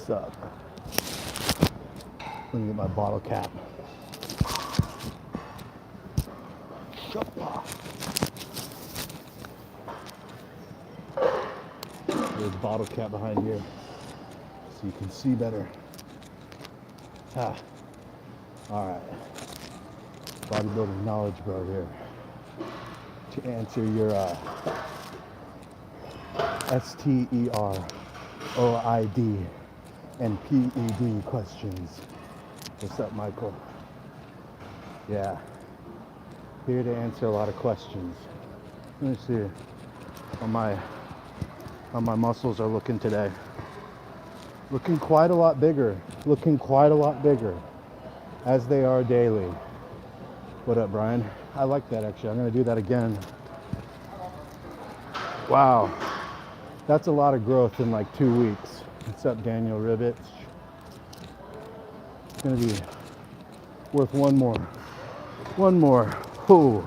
this up. Let me get my bottle cap. There's a bottle cap behind here so you can see better. All right. Bodybuilding knowledge bro here to answer your STEROID and PED questions. What's up, Michael? Yeah, here to answer a lot of questions. Let me see how my muscles are looking today. Looking quite a lot bigger. As they are daily. What up, Brian? I like that actually. I'm gonna do that again. Wow, that's a lot of growth in like 2 weeks. What's up, Daniel Ribbit? It's gonna be worth one more. Ooh.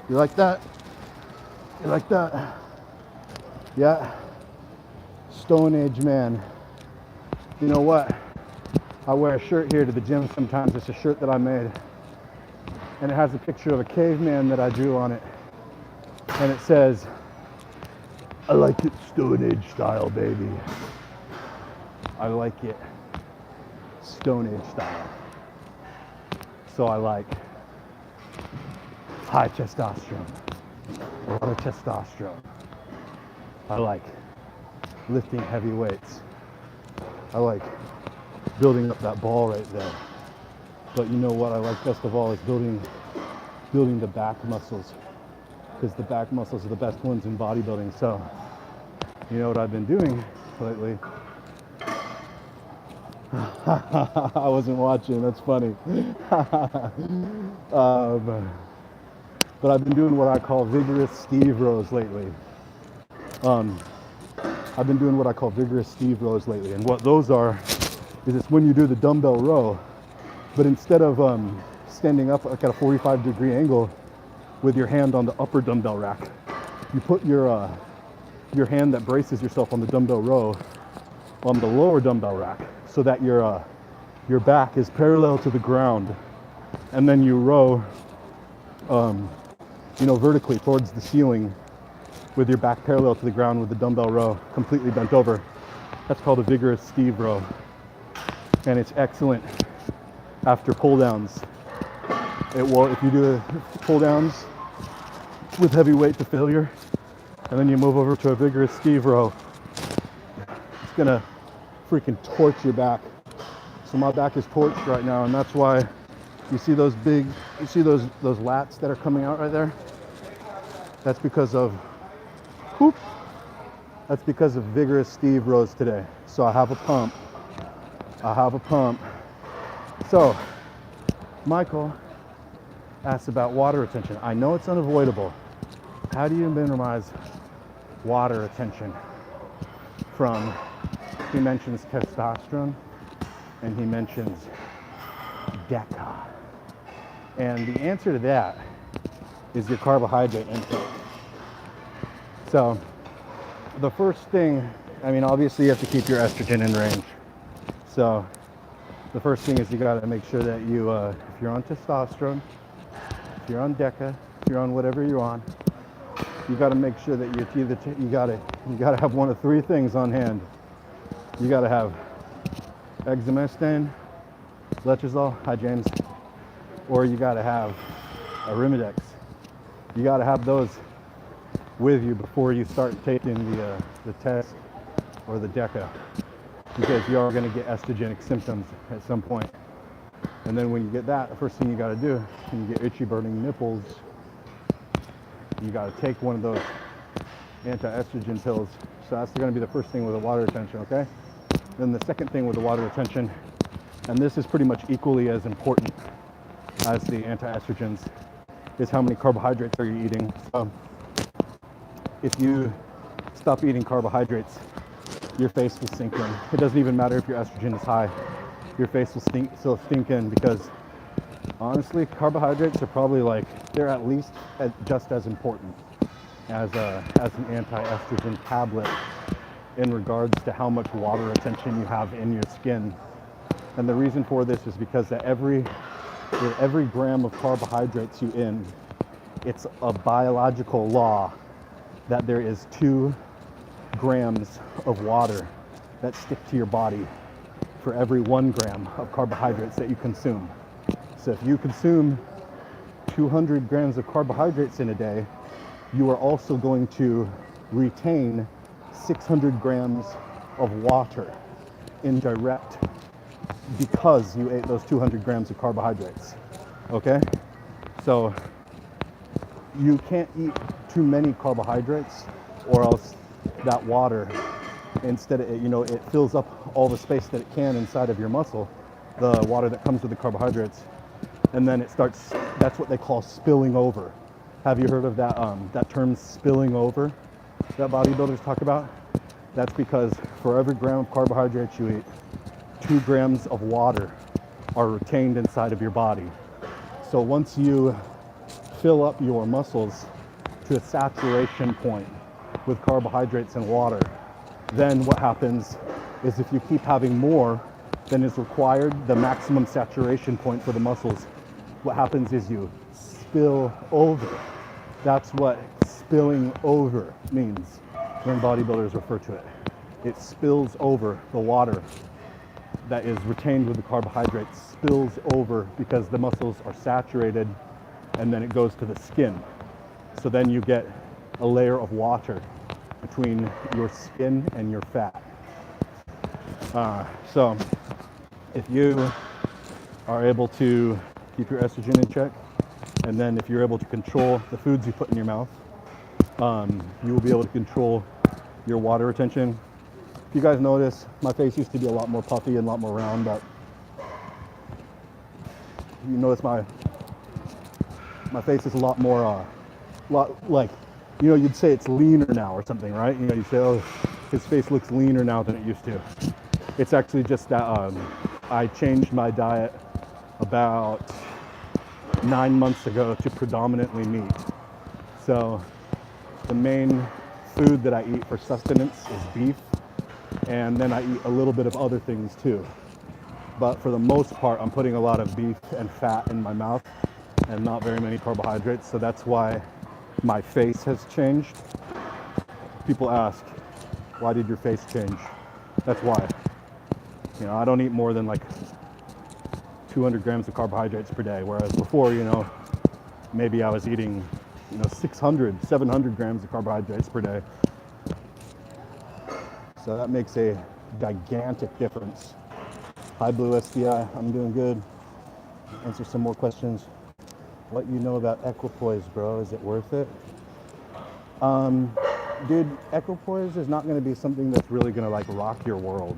You like that? Yeah. Stone Age man. You know what? I wear a shirt here to the gym sometimes. It's a shirt that I made. And it has a picture of a caveman that I drew on it. And it says, I like it Stone Age style, baby. I like it Stone Age style. So I like high testosterone, a lot of testosterone. I like lifting heavy weights. I like building up that ball right there. But you know what I like best of all is building the back muscles, because the back muscles are the best ones in bodybuilding. So you know what I've been doing lately? I wasn't watching, that's funny. But I've been doing what I call vigorous Steve rows lately. And what those are is it's when you do the dumbbell row, but instead of standing up like at a 45-degree angle with your hand on the upper dumbbell rack, you put your hand that braces yourself on the dumbbell row on the lower dumbbell rack, so that your back is parallel to the ground, and then you row vertically towards the ceiling with your back parallel to the ground with the dumbbell row completely bent over. That's called a vigorous Steve row, and it's excellent after pull downs. If you do pull downs with heavy weight to failure, and then you move over to a vigorous Steve row, it's gonna freaking torch your back. So my back is torched right now, and that's why you see those lats that are coming out right there. That's because of vigorous Steve rows today. So I have a pump. So Michael asked about water retention. I know it's unavoidable. How do you minimize water retention from, he mentions testosterone and he mentions Deca. And the answer to that is your carbohydrate intake. So the first thing, obviously you have to keep your estrogen in range. So the first thing is you gotta make sure that you, if you're on testosterone, if you're on Deca, if you're on whatever you're on, you gotta make sure that you gotta have one of three things on hand. You gotta have exemestane, letrozole, hi James, or you gotta have a Arimidex. You gotta have those with you before you start taking the test or the Deca, because you are going to get estrogenic symptoms at some point. And then when you get that, the first thing you got to do, when you get itchy burning nipples, you got to take one of those anti-estrogen pills. So that's going to be the first thing with the water retention, okay? Then the second thing with the water retention, and this is pretty much equally as important as the anti-estrogens, is how many carbohydrates are you eating. So if you stop eating carbohydrates, your face will sink in. It doesn't even matter if your estrogen is high. Your face will still sink in, because honestly, carbohydrates are probably they're at least just as important as an anti-estrogen tablet in regards to how much water retention you have in your skin. And the reason for this is because with every gram of carbohydrates you in, it's a biological law that there is 2 grams of water that stick to your body for every 1 gram of carbohydrates that you consume. So if you consume 200 grams of carbohydrates in a day, you are also going to retain 600 grams of water in direct because you ate those 200 grams of carbohydrates. Okay? So you can't eat too many carbohydrates, or else that water, instead of it fills up all the space that it can inside of your muscle, the water that comes with the carbohydrates, and then it starts, that's what they call spilling over. Have you heard of that term, spilling over, that bodybuilders talk about? That's because for every gram of carbohydrates you eat, 2 grams of water are retained inside of your body. So once you fill up your muscles to a saturation point with carbohydrates and water, then what happens is if you keep having more than is required, the maximum saturation point for the muscles, what happens is you spill over. That's what spilling over means when bodybuilders refer to it. It spills over. The water that is retained with the carbohydrates spills over because the muscles are saturated, and then it goes to the skin. So then you get a layer of water between your skin and your fat. So if you are able to keep your estrogen in check, and then if you're able to control the foods you put in your mouth, you will be able to control your water retention. If you guys notice, my face used to be a lot more puffy and a lot more round, but you notice my face is a lot more, you'd say it's leaner now or something, right? You'd say, oh, his face looks leaner now than it used to. It's actually just that I changed my diet about 9 months ago to predominantly meat. So the main food that I eat for sustenance is beef, and then I eat a little bit of other things too. But for the most part, I'm putting a lot of beef and fat in my mouth and not very many carbohydrates, so that's why my face has changed. People ask, why did your face change? That's why. I don't eat more than like 200 grams of carbohydrates per day, whereas before, maybe I was eating 600, 700 grams of carbohydrates per day. So that makes a gigantic difference. Hi, Blue SDI, I'm doing good. Answer some more questions. What you know about Equipoise, bro? Is it worth it? Dude, Equipoise is not going to be something that's really going to rock your world.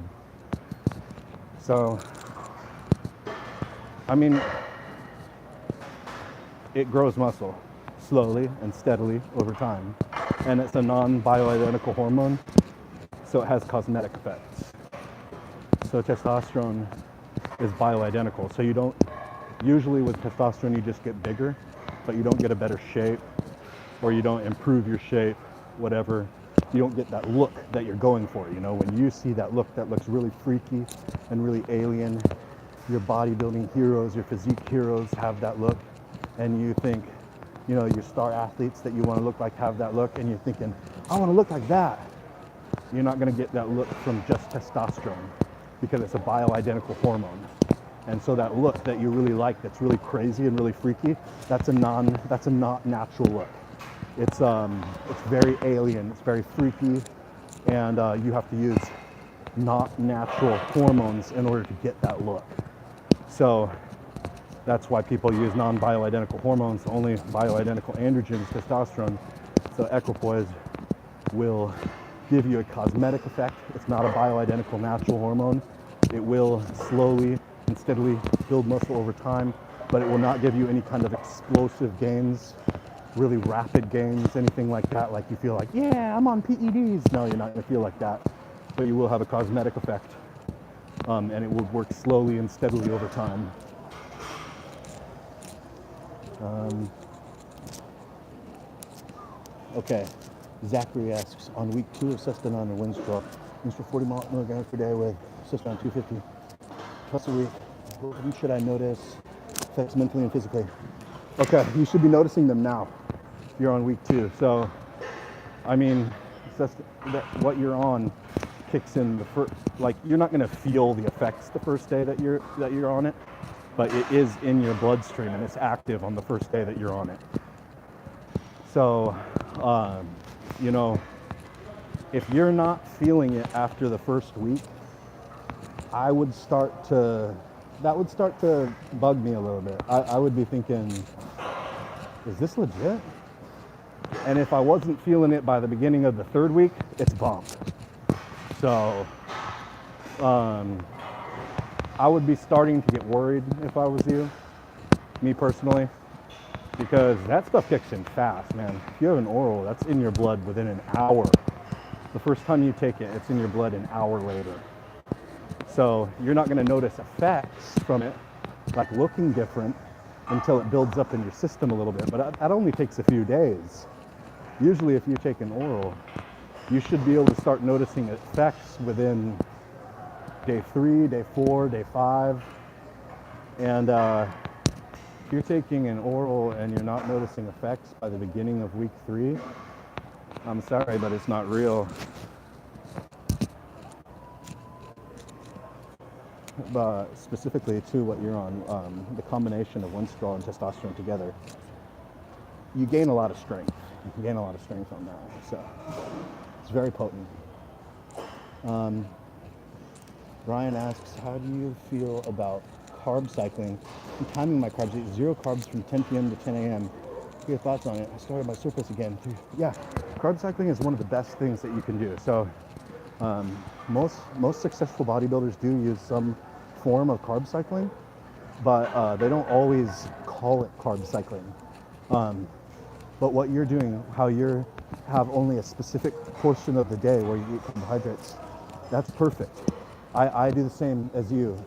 So, it grows muscle slowly and steadily over time, and it's a non-bioidentical hormone, so it has cosmetic effects. So testosterone is bioidentical, so you don't, usually with testosterone you just get bigger, but you don't get a better shape, or you don't improve your shape, whatever. You don't get that look that you're going for. When you see that look that looks really freaky and really alien, your bodybuilding heroes, your physique heroes have that look, and you think, your star athletes that you want to look like have that look, and you're thinking, I want to look like that. You're not going to get that look from just testosterone because it's a bioidentical hormone. And so that look that you really like, that's really crazy and really freaky, that's a not natural look. It's very alien, it's very freaky, and you have to use not natural hormones in order to get that look. So that's why people use non-bioidentical hormones, only bioidentical androgens, testosterone. So Equipoise will give you a cosmetic effect. It's not a bioidentical natural hormone. It will slowly and steadily build muscle over time, but it will not give you any kind of explosive gains, really rapid gains, anything like that. Like you feel like, yeah, I'm on PEDs. No, you're not gonna feel like that, but you will have a cosmetic effect, and it will work slowly and steadily over time. Okay, Zachary asks, on week 2 of Sustanon and Winstrol, for 40 milligrams per day with Sustanon 250 plus a week. When should I notice effects mentally and physically? Okay, you should be noticing them now. You're on week 2. So, I mean, what you're on kicks in the first, like, you're not going to feel the effects the first day that you're on it, but it is in your bloodstream and it's active on the first day that you're on it. So, you know, if you're not feeling it after the first week, that would start to bug me a little bit. I would be thinking, is this legit? And if I wasn't feeling it by the beginning of the 3rd week, it's bomb. So, I would be starting to get worried if I was you, me personally, because that stuff kicks in fast, man. If you have an oral, that's in your blood within an hour. The first time you take it, it's in your blood an hour later. So you're not going to notice effects from it, like looking different, until it builds up in your system a little bit. But that only takes a few days. Usually if you take an oral, you should be able to start noticing effects within day 3, day 4, day 5. And if you're taking an oral and you're not noticing effects by the beginning of week 3, I'm sorry, but it's not real. But specifically to what you're on, the combination of Winstrol and testosterone together, you gain a lot of strength. You gain a lot of strength on that. So it's very potent. Ryan asks, how do you feel about carb cycling? I'm timing my carbs, eat 0 carbs from 10 p.m. to 10 a.m. What are your thoughts on it? I started my surplus again. Yeah, carb cycling is one of the best things that you can do. So most successful bodybuilders do use some form of carb cycling, but they don't always call it carb cycling. But what you're doing, how you have only a specific portion of the day where you eat carbohydrates, that's perfect. I do the same as you,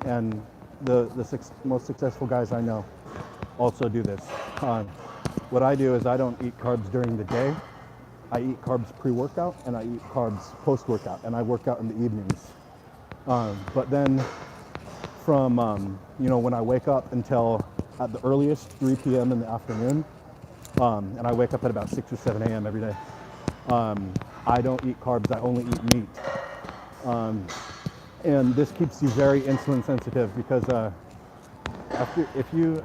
and the most successful guys I know also do this. What I do is I don't eat carbs during the day. I eat carbs pre-workout and I eat carbs post-workout, and I work out in the evenings. But then from when I wake up until at the earliest 3 p.m. in the afternoon, and I wake up at about 6 or 7 a.m. every day, I don't eat carbs, I only eat meat. And this keeps you very insulin sensitive because if you've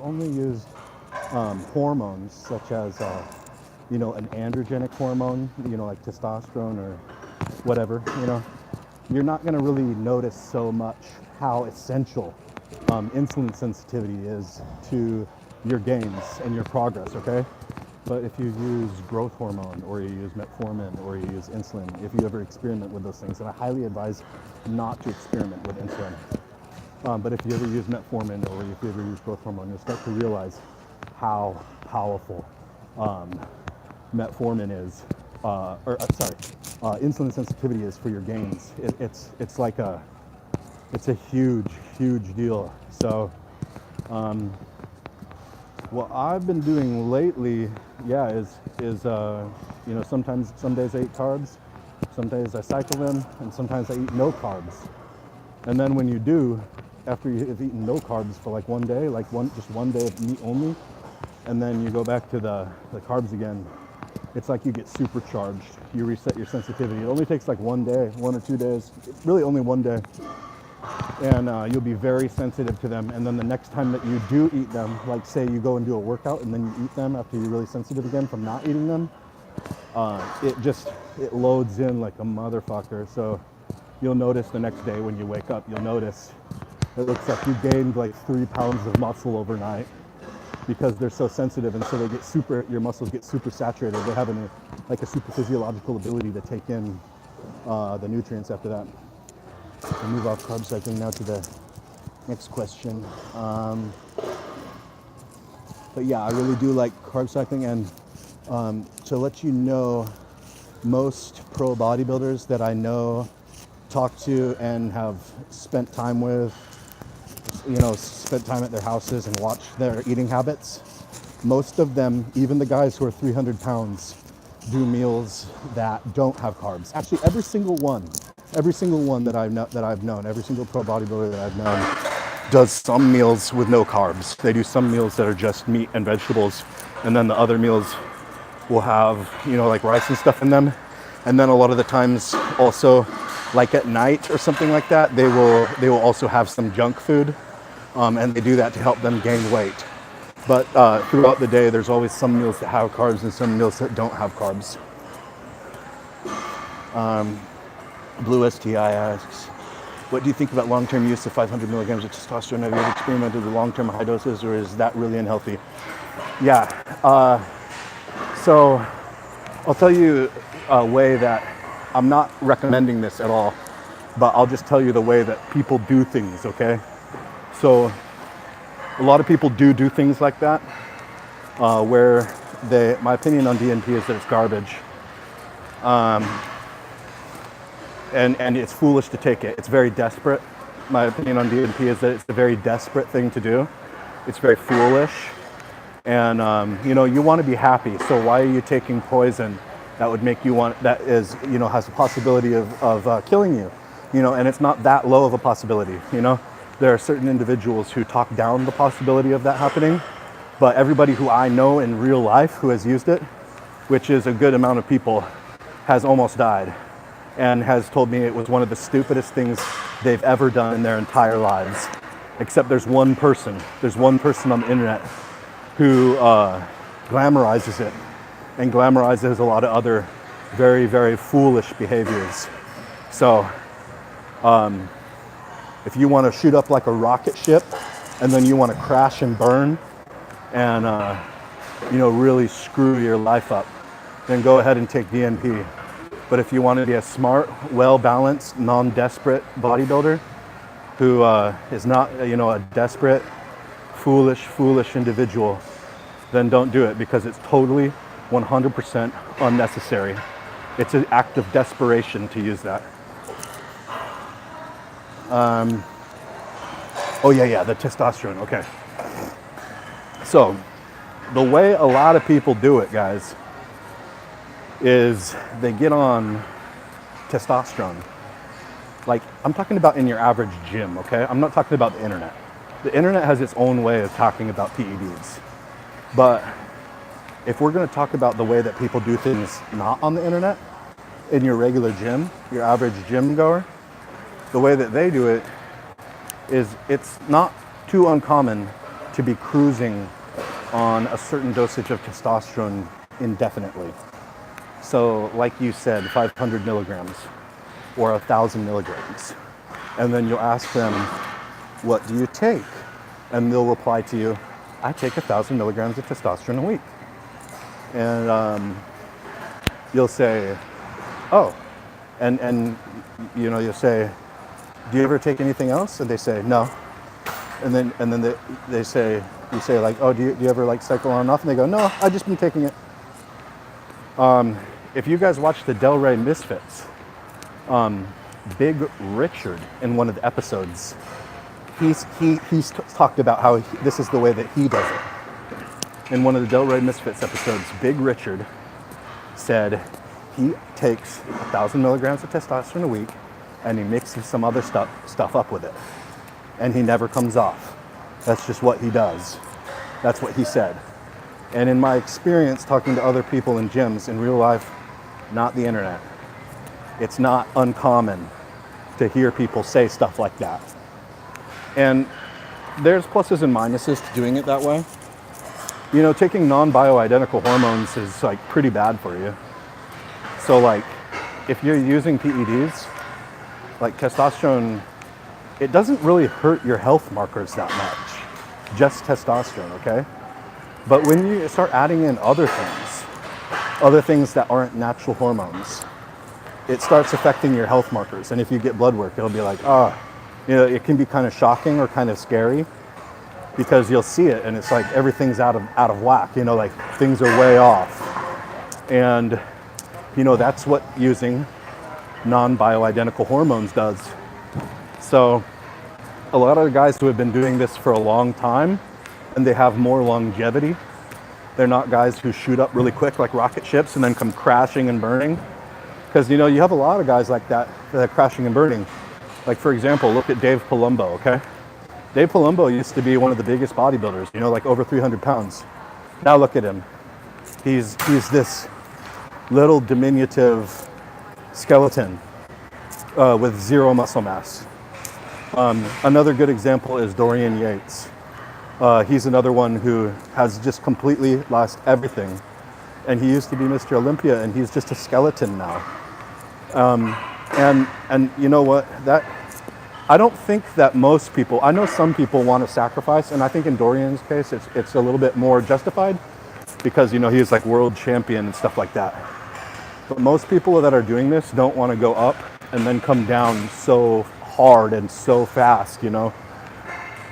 only used hormones such as an androgenic hormone, like testosterone or whatever, you're not going to really notice so much how essential insulin sensitivity is to your gains and your progress, okay? But if you use growth hormone, or you use metformin, or you use insulin, if you ever experiment with those things, and I highly advise not to experiment with insulin. But if you ever use metformin, or if you ever use growth hormone, you'll start to realize how powerful metformin is, insulin sensitivity is for your gains. It's a huge deal. So what I've been doing lately, is sometimes some days I eat carbs, some days I cycle them, and sometimes I eat no carbs. And then when you do, after you've eaten no carbs for like one day, just one day of meat only, and then you go back to the carbs again, it's like you get supercharged. You reset your sensitivity. It only takes like 1 day, 1 or 2 days, really only 1 day. And you'll be very sensitive to them. And then the next time that you do eat them, like say you go and do a workout and then you eat them after you're really sensitive again from not eating them, it loads in like a motherfucker. So you'll notice the next day when you wake up, you'll notice it looks like you gained like 3 pounds of muscle overnight because they're so sensitive, and so your muscles get super saturated. They have a super physiological ability to take in the nutrients after that. We'll move off carb cycling now to the next question. But yeah, I really do like carb cycling, and to let you know, most pro bodybuilders that I know, talk to, and have spent time with, spent time at their houses and watched their eating habits, most of them, even the guys who are 300 pounds, do meals that don't have carbs. Actually, every single one that I've known, every single pro bodybuilder that I've known does some meals with no carbs. They do some meals that are just meat and vegetables, and then the other meals will have, you know, like rice and stuff in them. And then a lot of the times also, like at night or something like that, they will also have some junk food, and they do that to help them gain weight. But throughout the day, there's always some meals that have carbs and some meals that don't have carbs. Blue STI asks, what do you think about long-term use of 500 milligrams of testosterone? Have you ever experimented with long-term high doses, or is that really unhealthy? Yeah, so I'll tell you a way that I'm not recommending this at all, but I'll just tell you the way that people do things, okay? So a lot of people do things like that, where my opinion on DNP is that it's garbage. And it's foolish to take it. It's very desperate. My opinion on DNP is that it's a very desperate thing to do. It's very foolish. And you know, you want to be happy. So why are you taking poison that would make you that is, you know, has a possibility of killing you? You know, and it's not that low of a possibility, you know? There are certain individuals who talk down the possibility of that happening, but everybody who I know in real life who has used it, which is a good amount of people, has almost died and has told me it was one of the stupidest things they've ever done in their entire lives. Except there's one person on the internet who glamorizes it and glamorizes a lot of other very, very foolish behaviors. So if you want to shoot up like a rocket ship and then you want to crash and burn and you know, really screw your life up, then go ahead and take DNP. But if you want to be a smart, well-balanced, non-desperate bodybuilder who is not, you know, a desperate, foolish individual, then don't do it, because it's totally 100% unnecessary. It's an act of desperation to use that. Oh yeah, the testosterone, okay. So, the way a lot of people do it, guys, is they get on testosterone. Like, I'm talking about in your average gym, okay? I'm not talking about the internet. The internet has its own way of talking about PEDs. But if we're gonna talk about the way that people do things not on the internet, in your regular gym, your average gym goer, the way that they do it is it's not too uncommon to be cruising on a certain dosage of testosterone indefinitely. So like you said, 500 milligrams or 1,000 milligrams. And then you'll ask them, what do you take? And they'll reply to you, I take 1,000 milligrams of testosterone a week. And you'll say, oh, and you know, you'll say, do you ever take anything else? And they say, no. And then they say, you say like, oh, do you ever like cycle on and off? And they go, no, I've just been taking it. If you guys watch the Del Rey Misfits, Big Richard in one of the episodes, he's talked about how this is the way that he does it. In one of the Del Rey Misfits episodes, Big Richard said he takes 1,000 milligrams of testosterone a week and he mixes some other stuff up with it. And he never comes off. That's just what he does. That's what he said. And in my experience talking to other people in gyms in real life, not the internet, it's not uncommon to hear people say stuff like that. And there's pluses and minuses to doing it that way. You know, taking non-bioidentical hormones is like pretty bad for you. So like, if you're using PEDs, like testosterone, it doesn't really hurt your health markers that much, just testosterone, okay? But when you start adding in other things that aren't natural hormones, it starts affecting your health markers. And if you get blood work, it'll be like, oh, you know, it can be kind of shocking or kind of scary, because you'll see it and it's like everything's out of whack, you know, like things are way off. And, you know, that's what using non-bioidentical hormones does. So a lot of the guys who have been doing this for a long time and they have more longevity They're not guys who shoot up really quick like rocket ships and then come crashing and burning. Because, you know, you have a lot of guys like that are crashing and burning. Like, for example, look at Dave Palumbo, okay? Dave Palumbo used to be one of the biggest bodybuilders, you know, like over 300 pounds. Now look at him. He's this little diminutive skeleton with zero muscle mass. Another good example is Dorian Yates. He's another one who has just completely lost everything. And he used to be Mr. Olympia, and he's just a skeleton now. And you know what? I don't think that most people, I know some people want to sacrifice, and I think in Dorian's case, it's a little bit more justified because, you know, he's like world champion and stuff like that. But most people that are doing this don't want to go up and then come down so hard and so fast, you know,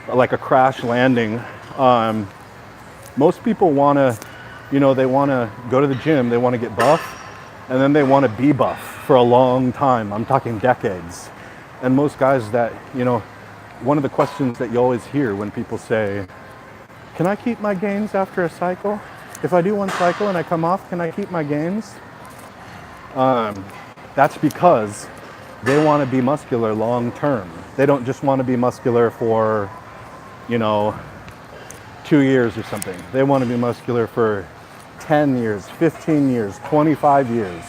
like a crash landing. Most people want to, you know, they want to go to the gym, they want to get buff, and then they want to be buff for a long time. I'm talking decades. And most guys that, you know, one of the questions that you always hear when people say, can I keep my gains after a cycle? If I do one cycle and I come off, can I keep my gains? That's because they want to be muscular long term. They don't just want to be muscular for, you know, 2 years or something. They want to be muscular for 10 years, 15 years, 25 years.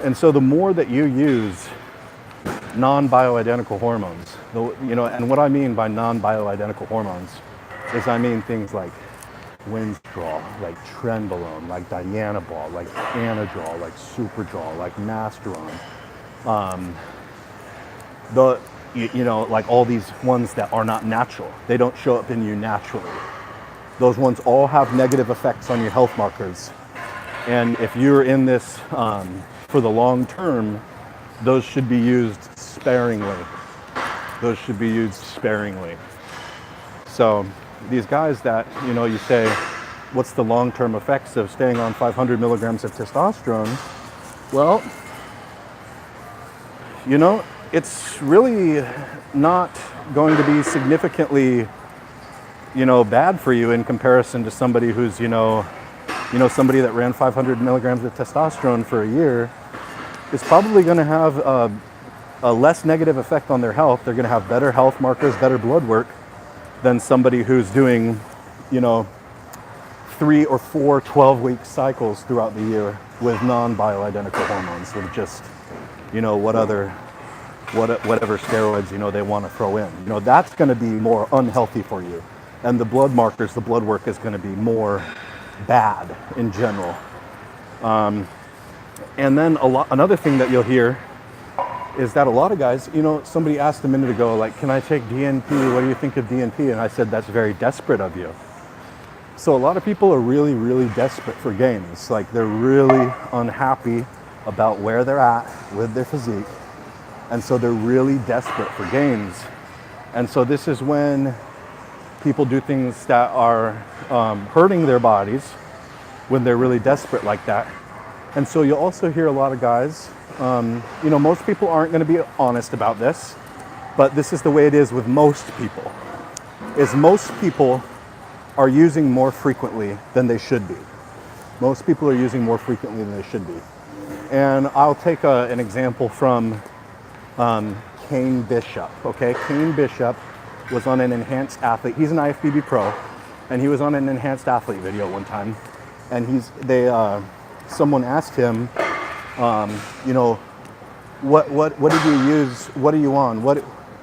And so the more that you use non-bioidentical hormones, you know, and what I mean by non-bioidentical hormones is I mean things like Winstrol, like Trenbolone, like Dianabol, like Anadrol, like Superdrol, like Masteron, you know, like all these ones that are not natural. They don't show up in you naturally. Those ones all have negative effects on your health markers. And if you're in this for the long term, those should be used sparingly. Those should be used sparingly. So these guys that, you know, you say, what's the long-term effects of staying on 500 milligrams of testosterone? Well, you know, it's really not going to be significantly, you know, bad for you in comparison to somebody who's, you know, somebody that ran 500 milligrams of testosterone for a year is probably going to have a less negative effect on their health. They're going to have better health markers, better blood work than somebody who's doing, you know, 3 or 4 12-week cycles throughout the year with non-bioidentical hormones, with just, you know, whatever steroids, you know, they want to throw in. You know, that's going to be more unhealthy for you. And the blood markers, the blood work is going to be more bad in general. And then another thing that you'll hear is that a lot of guys, you know, somebody asked a minute ago, like, can I take DNP? What do you think of DNP? And I said, that's very desperate of you. So a lot of people are really, really desperate for gains. Like, they're really unhappy about where they're at with their physique. And so they're really desperate for gains. And so this is when people do things that are hurting their bodies when they're really desperate like that. And so you'll also hear a lot of guys, you know, most people aren't going to be honest about this, but this is the way it is with most people, is most people are using more frequently than they should be. Most people are using more frequently than they should be. And I'll take an example from Kane Bishop, okay? Kane Bishop was on an enhanced athlete. He's an IFBB pro, and he was on an enhanced athlete video one time. And someone asked him, you know, what did you use? What are you on?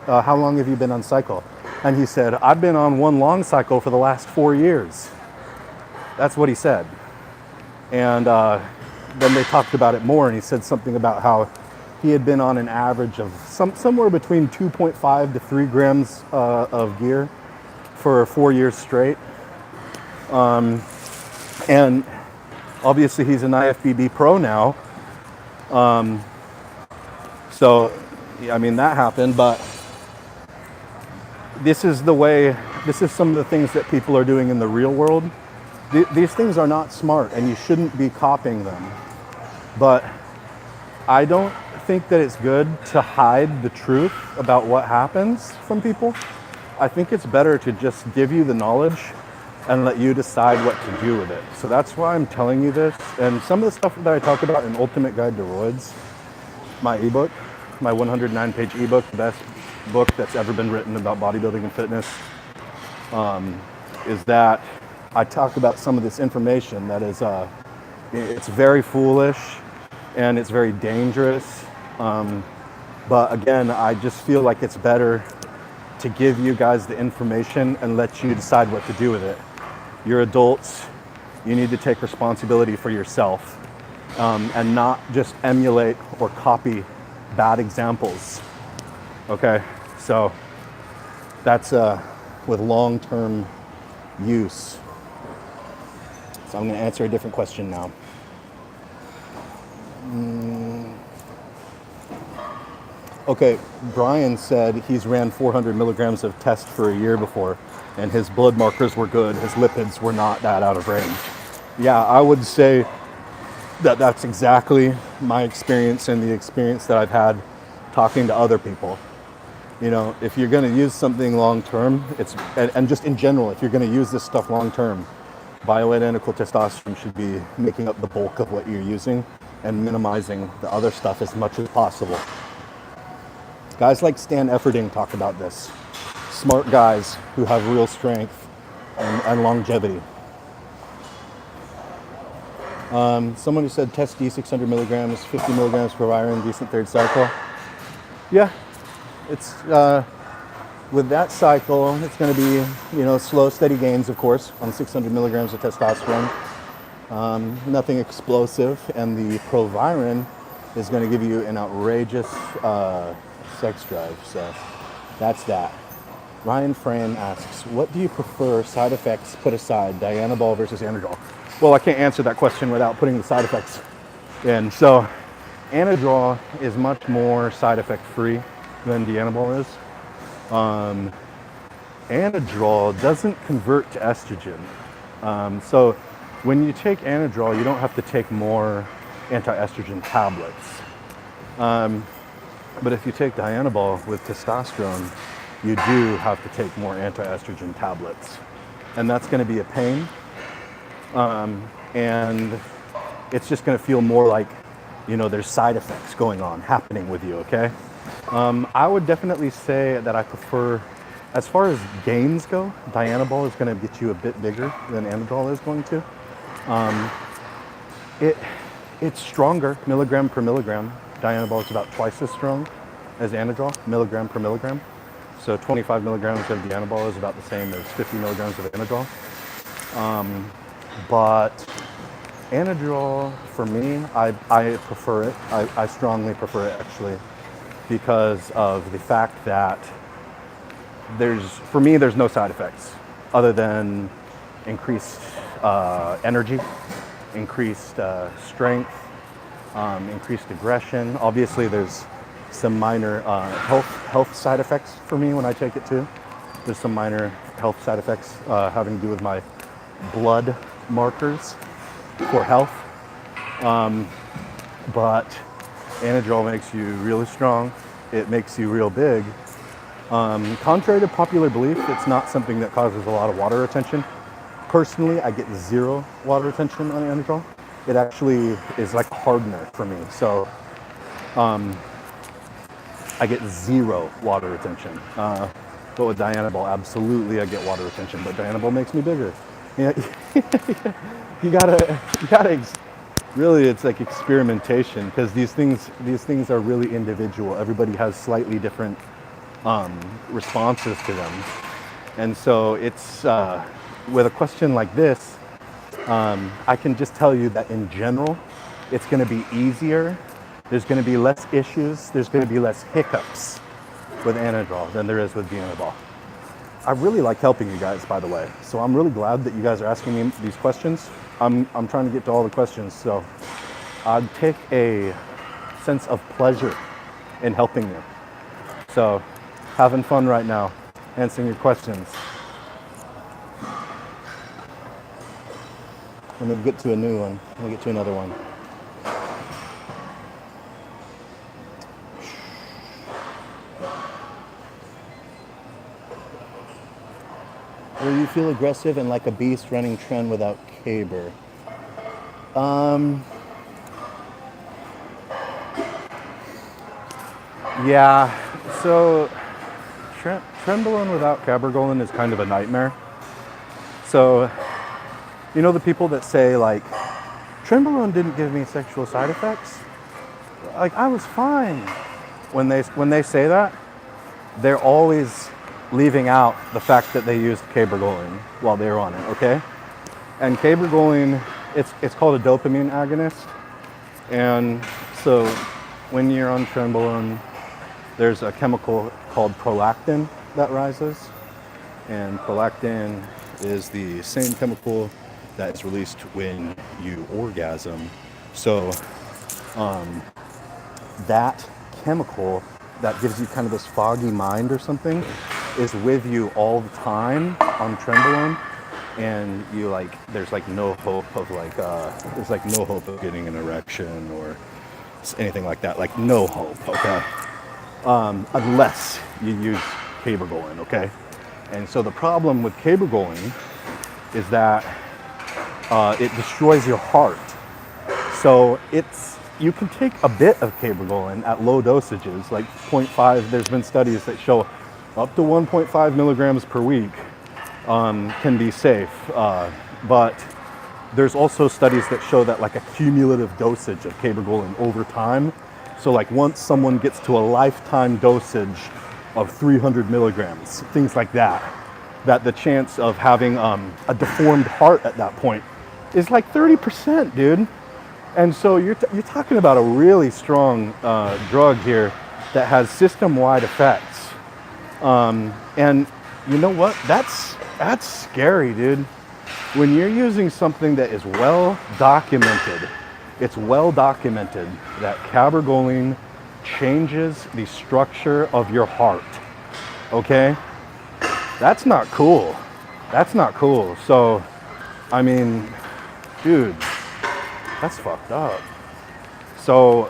How long have you been on cycle? And he said, I've been on one long cycle for the last 4 years. That's what he said. And then they talked about it more, and he said something about how he had been on an average of somewhere between 2.5 to 3 grams of gear for 4 years straight. And obviously he's an IFBB pro now. So, I mean, that happened, but this is some of the things that people are doing in the real world. These things are not smart, and you shouldn't be copying them. But I don't think that it's good to hide the truth about what happens from people. I think it's better to just give you the knowledge and let you decide what to do with it. So that's why I'm telling you this. And some of the stuff that I talk about in Ultimate Guide to Roids, my ebook, my 109-page ebook, the best book that's ever been written about bodybuilding and fitness, is that I talk about some of this information that is, it's very foolish and it's very dangerous. But again, I just feel like it's better to give you guys the information and let you decide what to do with it. You're adults, you need to take responsibility for yourself, and not just emulate or copy bad examples. Okay, so that's with long-term use. So I'm gonna answer a different question now. Okay, Brian said he's ran 400 milligrams of test for a year before, and his blood markers were good, his lipids were not that out of range. Yeah, I would say that that's exactly my experience and the experience that I've had talking to other people. You know, if you're gonna use something long-term, and just in general, if you're gonna use this stuff long-term, bioidentical testosterone should be making up the bulk of what you're using and minimizing the other stuff as much as possible. Guys like Stan Efferding talk about this. Smart guys who have real strength and longevity. Someone who said test D 600 milligrams, 50 milligrams per iron, decent third cycle. Yeah, it's with that cycle, it's going to be, you know, slow, steady gains, of course, on 600 milligrams of testosterone. Nothing explosive, and the Proviron is going to give you an outrageous sex drive. So that's that. Ryan Fran asks, what do you prefer, side effects put aside, Dianabol versus Anadrol? Well, I can't answer that question without putting the side effects in. So Anadrol is much more side effect free than Dianabol is. Anadrol doesn't convert to estrogen. So when you take Anadrol, you don't have to take more anti-estrogen tablets. But if you take Dianabol with testosterone, you do have to take more anti-estrogen tablets. And that's going to be a pain. And it's just going to feel more like, you know, there's side effects happening with you, okay? I would definitely say that I prefer, as far as gains go, Dianabol is going to get you a bit bigger than Anadrol is going to. It's stronger, milligram per milligram. Dianabol is about twice as strong as Anadrol, milligram per milligram. So 25 milligrams of Dianabol is about the same as 50 milligrams of Anadrol. But Anadrol, for me, I prefer it. I strongly prefer it, actually, because of the fact that for me, there's no side effects other than increased energy, increased strength, increased aggression. Obviously, there's some minor health side effects for me when I take it too. There's some minor health side effects having to do with my blood markers for health. But Anadrol makes you really strong. It makes you real big. Contrary to popular belief, it's not something that causes a lot of water retention. Personally, I get 0 water retention on Anadrol. It actually is like a hardener for me. So I get 0 water retention. But with Dianabol, absolutely I get water retention. But Dianabol makes me bigger. Yeah, you gotta really, it's like experimentation, because these things are really individual. Everybody has slightly different responses to them, and so it's with a question like this, I can just tell you that in general, it's going to be easier. There's going to be less issues. There's going to be less hiccups with Anadrol than there is with Dianabol. I really like helping you guys, by the way. So I'm really glad that you guys are asking me these questions. I'm trying to get to all the questions. So I'd take a sense of pleasure in helping you. So having fun right now, answering your questions. Let me get to a new one. Let me get to another one. where you feel aggressive and like a beast running Tren without Caber. Yeah, so Trenbolone without Cabergoline is kind of a nightmare. So, you know the people that say like, Trenbolone didn't give me sexual side effects? Like, I was fine. When they say that, they're always leaving out the fact that they used Cabergoline while they were on it, okay? And Cabergoline, it's called a dopamine agonist. And so when you're on Trenbolone, there's a chemical called Prolactin that rises. And Prolactin is the same chemical that is released when you orgasm. So that chemical that gives you kind of this foggy mind or something is with you all the time on Trenbolone, and you like, there's like no hope of like, there's like no hope of getting an erection or anything like that, like no hope, okay? Unless you use Cabergoline, okay? And so the problem with Cabergoline is that it destroys your heart. So you can take a bit of Cabergoline at low dosages, like 0.5. There's been studies that show up to 1.5 milligrams per week can be safe. But there's also studies that show that like a cumulative dosage of Cabergoline over time. So like once someone gets to a lifetime dosage of 300 milligrams, things like that, that the chance of having a deformed heart at that point is like 30%, dude. And so you're talking about a really strong drug here that has system-wide effects. And you know what? That's scary, dude. When you're using something that is well documented, it's well documented that Cabergoline changes the structure of your heart. Okay? That's not cool. That's not cool. So, I mean, dude, that's fucked up. So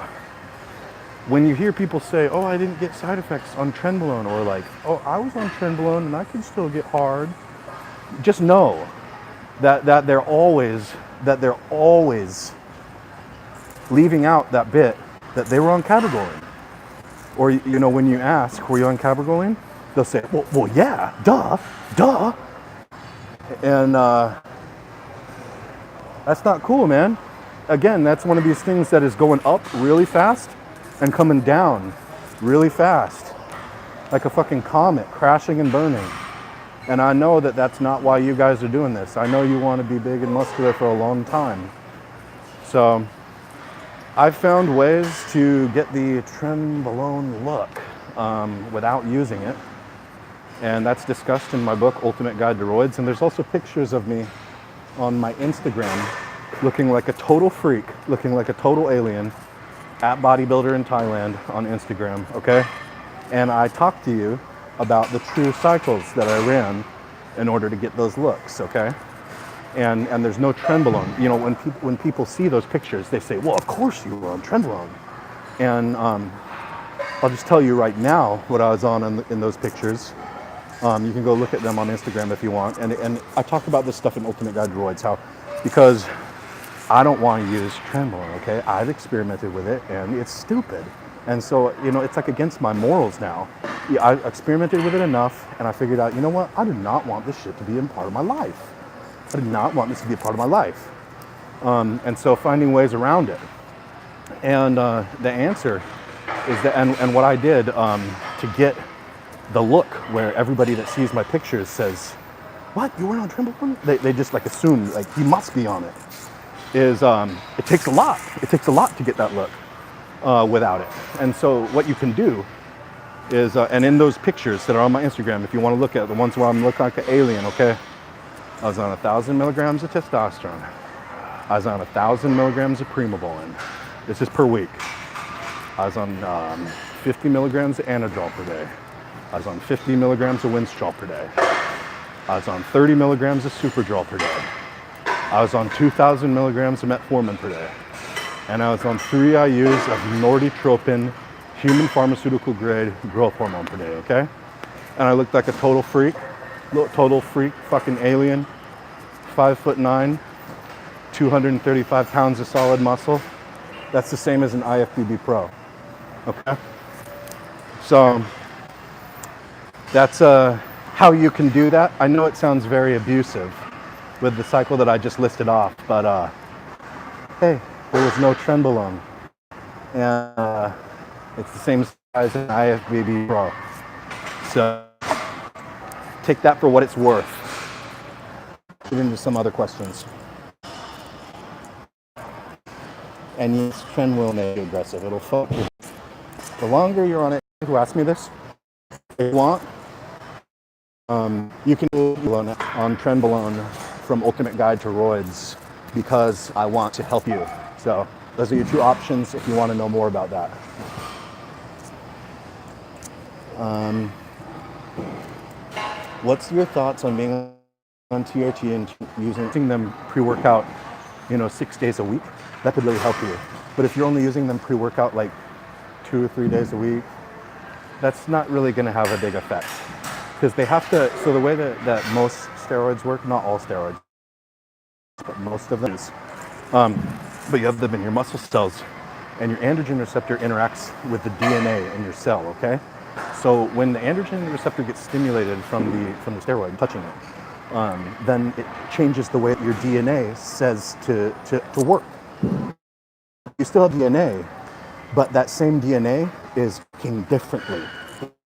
when you hear people say, oh, I didn't get side effects on Trenbolone, or like, oh, I was on Trenbolone and I could still get hard, just know that they're always leaving out that bit that they were on Cabergoline. Or, you know, when you ask, were you on Cabergoline? They'll say, well yeah, duh. And that's not cool, man. Again, that's one of these things that is going up really fast and coming down really fast, like a fucking comet crashing and burning. And I know that that's not why you guys are doing this. I know you want to be big and muscular for a long time. So I've found ways to get the Trenbolone look without using it. And that's discussed in my book, Ultimate Guide to Roids. And there's also pictures of me on my Instagram looking like a total freak, looking like a total alien, at Bodybuilder in Thailand on Instagram, okay? And I talked to you about the true cycles that I ran in order to get those looks, okay? And there's no Trenbolone. You know, when people see those pictures, they say, well, of course you were on Trenbolone. And I'll just tell you right now what I was on in those pictures. You can go look at them on Instagram if you want. And I talk about this stuff in Ultimate Guide to Roids, because I don't want to use Trenbolone, okay? I've experimented with it and it's stupid. And so, you know, it's like against my morals now. I experimented with it enough and I figured out, you know what? I do not want this shit to be a part of my life. I do not want this to be a part of my life. And so finding ways around it. And the answer is that, and what I did to get the look where everybody that sees my pictures says, what, you weren't on Trenbolone? They just like assume like he must be on it. Is it takes a lot. It takes a lot to get that look without it. And so what you can do is, and in those pictures that are on my Instagram, if you want to look at the ones where I'm looking like an alien, okay? I was on 1,000 milligrams of testosterone. I was on 1,000 milligrams of Primobolan. This is per week. I was on 50 milligrams of Anadrol per day. I was on 50 milligrams of Winstrol per day. I was on 30 milligrams of Superdrol per day. I was on 2,000 milligrams of metformin per day. And I was on 3 IUs of Norditropin, human pharmaceutical grade growth hormone per day, okay? And I looked like a total freak. Little total freak, fucking alien, 5'9", 235 pounds of solid muscle. That's the same as an IFBB Pro. Okay? So that's how you can do that. I know it sounds very abusive with the cycle that I just listed off, but hey, there was no Trenbolone. And it's the same size as an IFBB Pro. So take that for what it's worth. Get into some other questions. And yes, Trenbolone make you aggressive. It'll fuck you. The longer you're on it, who asked me this, if you want, you can do on Trenbolone from Ultimate Guide to Roids because I want to help you. So those are your two options if you want to know more about that. What's your thoughts on being on TRT and using them pre-workout, 6 days a week? That could really help you. But if you're only using them pre-workout like 2 or 3 days a week, that's not really going to have a big effect. Because they have to, so the way that most steroids work, not all steroids, but most of them is, but you have them in your muscle cells, and your androgen receptor interacts with the DNA in your cell, okay? So when the androgen receptor gets stimulated from the steroid, touching it, then it changes the way that your DNA says to work. You still have DNA, but that same DNA is working differently,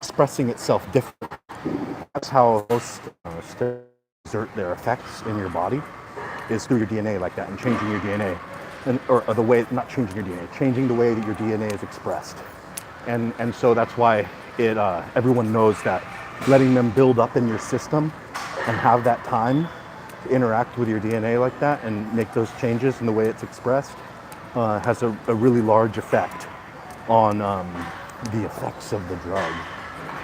expressing itself differently. That's how most steroids exert their effects in your body, is through your DNA like that, and changing your DNA. Or the way, not changing your DNA, changing the way that your DNA is expressed. And so that's why everyone knows that letting them build up in your system and have that time to interact with your DNA like that and make those changes in the way it's expressed has a really large effect on the effects of the drug.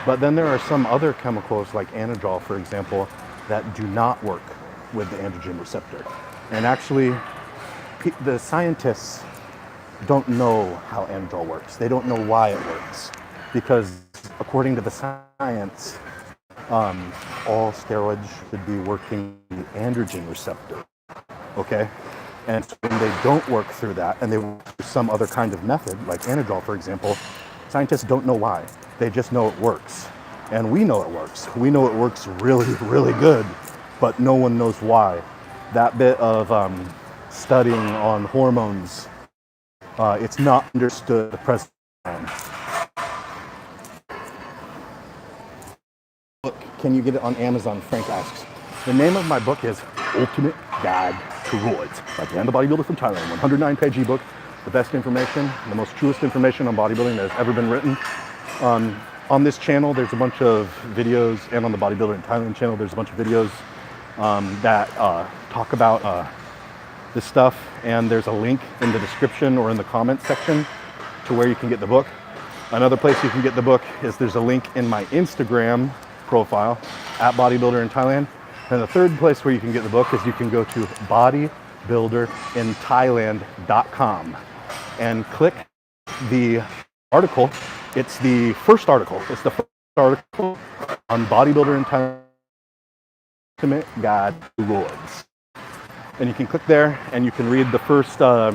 But then there are some other chemicals like anadrol, for example, that do not work with the androgen receptor. And actually, the scientists don't know how anadrol works. They don't know why it works. Because according to the science, all steroids should be working the androgen receptor, okay? And so when they don't work through that, and they work through some other kind of method, like anadrol, for example, scientists don't know why. They just know it works. And we know it works. We know it works really, really good, but no one knows why. That bit of studying on hormones, it's not understood at the present time. Look, can you get it on Amazon? Frank asks. The name of my book is Ultimate Guide to Roids by Dan the Bodybuilder from Thailand. 109-page ebook, the best information, the most truest information on bodybuilding that has ever been written. On this channel, there's a bunch of videos, and on the Bodybuilder in Thailand channel, there's a bunch of videos that talk about this stuff, and there's a link in the description or in the comments section to where you can get the book. Another place you can get the book is there's a link in my Instagram profile at Bodybuilder in Thailand. And the third place where you can get the book is you can go to bodybuilderinthailand.com and click the article. It's the first article. It's the first article on Bodybuilder in Thailand, Ultimate Guide to Roids. And you can click there and you can read the first, I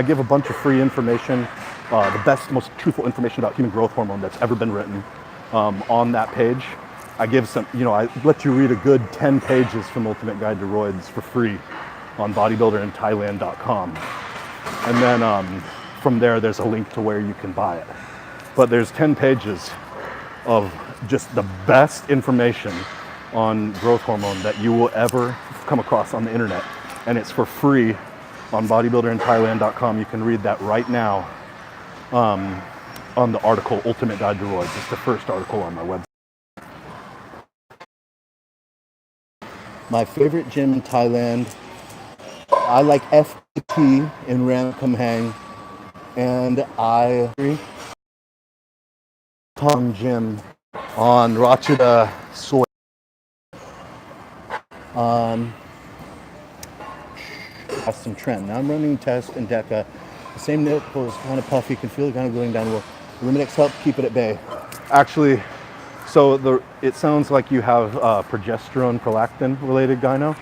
give a bunch of free information, the best, most truthful information about human growth hormone that's ever been written on that page. I give some, I let you read a good 10 pages from Ultimate Guide to Roids for free on bodybuilderinthailand.com. And then from there's a link to where you can buy it. But there's 10 pages of just the best information on growth hormone that you will ever come across on the internet. And it's for free on bodybuilderinthailand.com. You can read that right now on the article, Ultimate Guide to Roids. It's the first article on my website. My favorite gym in Thailand, I like FPT in Ramkhamhaeng, and I gym on Rachida Soy. That's some trend. Now I'm running Test and Deca. The same nipple is kind of puffy. You can feel it kind of going down. Will Eliminix help keep it at bay? Actually, So it sounds like you have progesterone, prolactin related gyno.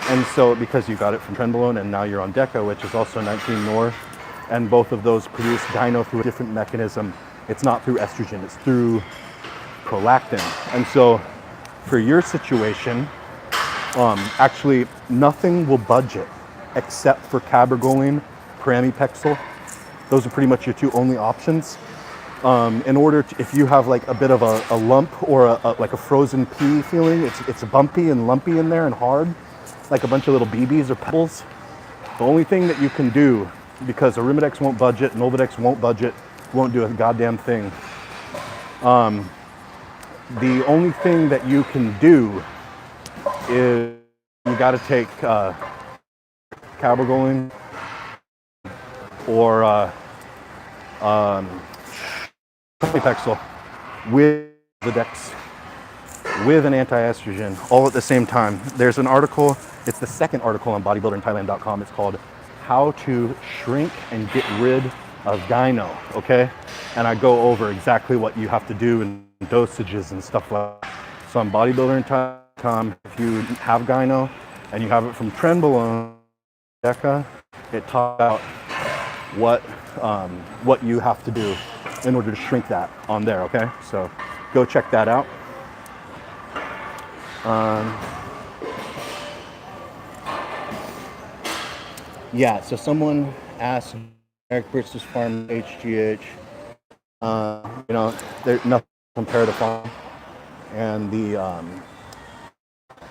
And so because you got it from Trenbolone and now you're on Deca, which is also 19 Nor, and both of those produce gyno through a different mechanism. It's not through estrogen, it's through prolactin. And so for your situation, actually nothing will budge it except for Cabergoline, Pramipexole. Those are pretty much your two only options. In order to, if you have like a bit of a lump or like a frozen pea feeling, it's bumpy and lumpy in there and hard, like a bunch of little BBs or pebbles. The only thing that you can do, because Arimidex won't budge it, Nolvadex won't budge it, won't do a goddamn thing. The only thing that you can do is you got to take Cabergoline or Pexel with the Dex, with an anti-estrogen, all at the same time. There's an article, it's the second article on bodybuildingthailand.com. It's called How to Shrink and Get Rid of Gyno, okay? And I go over exactly what you have to do and dosages and stuff like that. So on bodybuildingthailand.com, if you have gyno and you have it from Trenbolone, Deca, it talks about what you have to do in order to shrink that on there, okay? So go check that out. Yeah, so someone asked generic versus Pharm HGH. You know, there's nothing compared to Pharm. And the,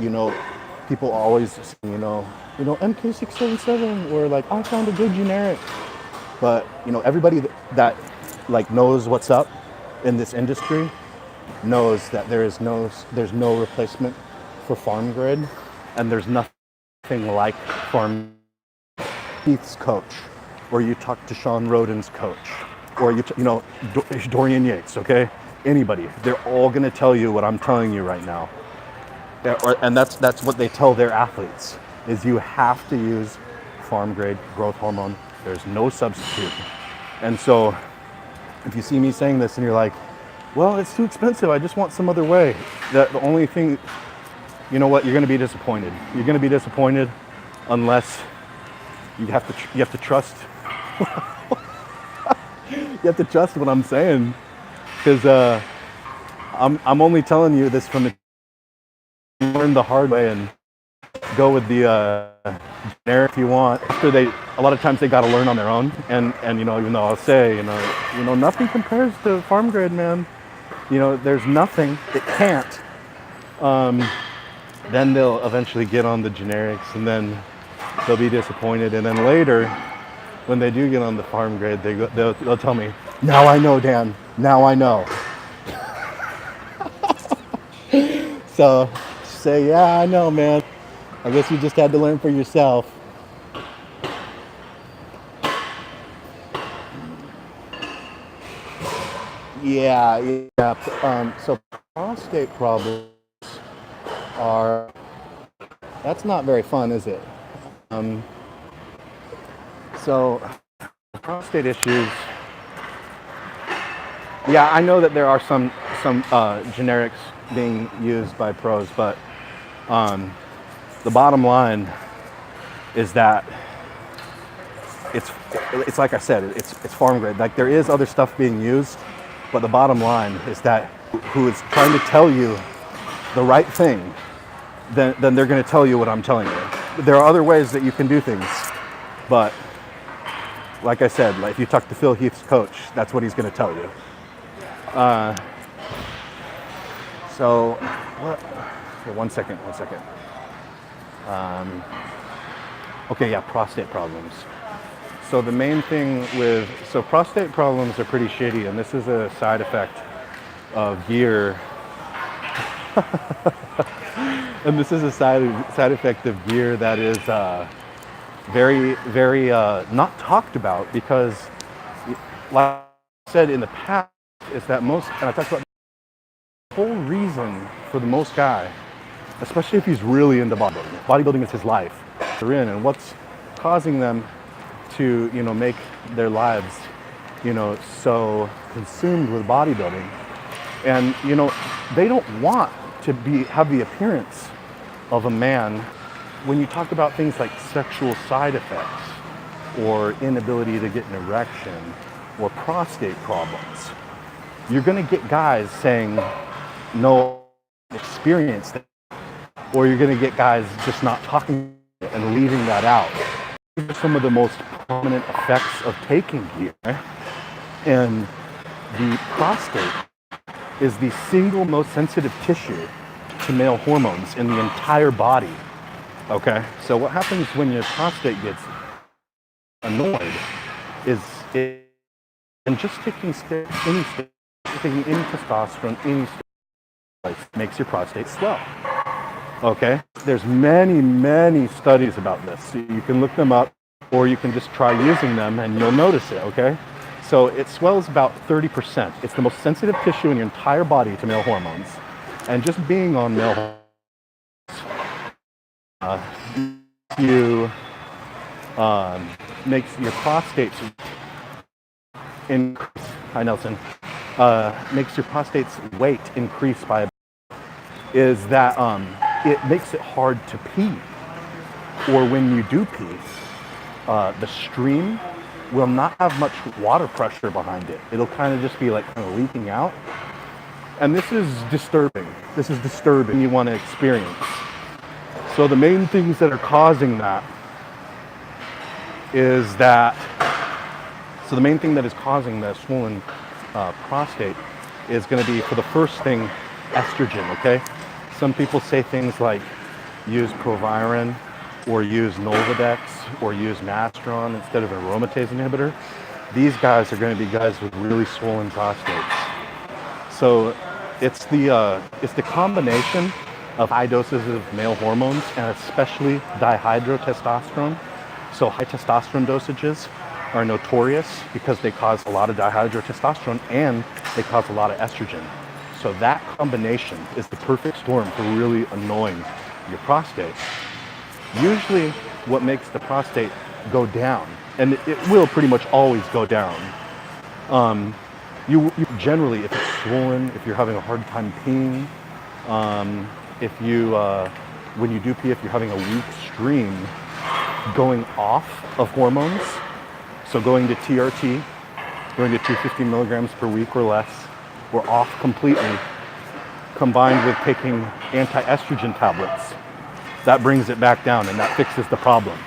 you know, people always say, you know, MK677, or like, I found a good generic. But, you know, everybody that like knows what's up in this industry knows that there's no replacement for Pharm grade, and there's nothing like Pharm. Keith's coach, or you talk to Sean Roden's coach, or you know, Dorian Yates, okay? Anybody, they're all gonna tell you what I'm telling you right now. And that's what they tell their athletes, is you have to use Pharm grade growth hormone. There's no substitute. And so if you see me saying this and you're like, well, it's too expensive, I just want some other way. The only thing, you know what, you're gonna be disappointed. You're gonna be disappointed unless you have to trust. You have to trust what I'm saying, because I'm only telling you this from the learn the hard way and go with the generic if you want. After a lot of times they got to learn on their own, and you know, even though I'll say, you know, nothing compares to Pharm grade, man. You know, there's nothing. It can't. Then they'll eventually get on the generics, and then they'll be disappointed. And then later, when they do get on the Pharm grade, they'll tell me, now I know, Dan. Now I know. So say, yeah, I know, man. I guess you just had to learn for yourself. Yeah. So prostate problems that's not very fun, is it? So prostate issues, yeah, I know that there are some generics being used by pros, but the bottom line is that it's like I said, it's Pharm grade. Like, there is other stuff being used, but the bottom line is that who is trying to tell you the right thing, then they're going to tell you what I'm telling you. There are other ways that you can do things, but like I said, like if you talk to Phil Heath's coach, that's what he's going to tell you. So what? Okay, one second. Okay, yeah, prostate problems. So the main thing so prostate problems are pretty shitty, and this is a side effect of gear. And this is a side effect of gear that is very, very not talked about, because, like I said in the past, is that and I talked about the whole reason for the most guy, especially if he's really into bodybuilding. Bodybuilding is his life. They're in, and what's causing them to, you know, make their lives, you know, so consumed with bodybuilding And you know, they don't want to have the appearance of a man. When you talk about things like sexual side effects or inability to get an erection or prostate problems, you're going to get guys saying no experience, or you're going to get guys just not talking and leaving that out. These are some of the most prominent effects of taking gear. And the prostate is the single most sensitive tissue to male hormones in the entire body. Okay, so what happens when your prostate gets annoyed is and just taking any testosterone, any steroids makes your prostate swell. Okay, there's many studies about this. So you can look them up, or you can just try using them and you'll notice it. Okay, so it swells about 30%. It's the most sensitive tissue in your entire body to male hormones, and just being on male hormones, makes your prostate increase. Hi, Nelson. Makes your prostate's weight increase by is that it makes it hard to pee, or when you do pee, the stream will not have much water pressure behind it. It'll kind of just be like kind of leaking out, and this is disturbing. This is disturbing. You want to experience. So the main things that are causing that is that. So the main thing that is causing the swollen prostate is going to be, for the first thing, estrogen. Okay. Some people say things like use Proviron or use Nolvadex or use Mastron instead of an aromatase inhibitor. These guys are going to be guys with really swollen prostates. So it's the combination of high doses of male hormones, and especially dihydrotestosterone. So high testosterone dosages are notorious because they cause a lot of dihydrotestosterone and they cause a lot of estrogen. So that combination is the perfect storm for really annoying your prostate. Usually what makes the prostate go down, and it will pretty much always go down, you generally, if it's swollen, if you're having a hard time peeing, if you, when you do pee, if you're having a weak stream going off of hormones, so going to TRT, going to 250 milligrams per week or less, or off completely, combined with taking anti-estrogen tablets, that brings it back down and that fixes the problem.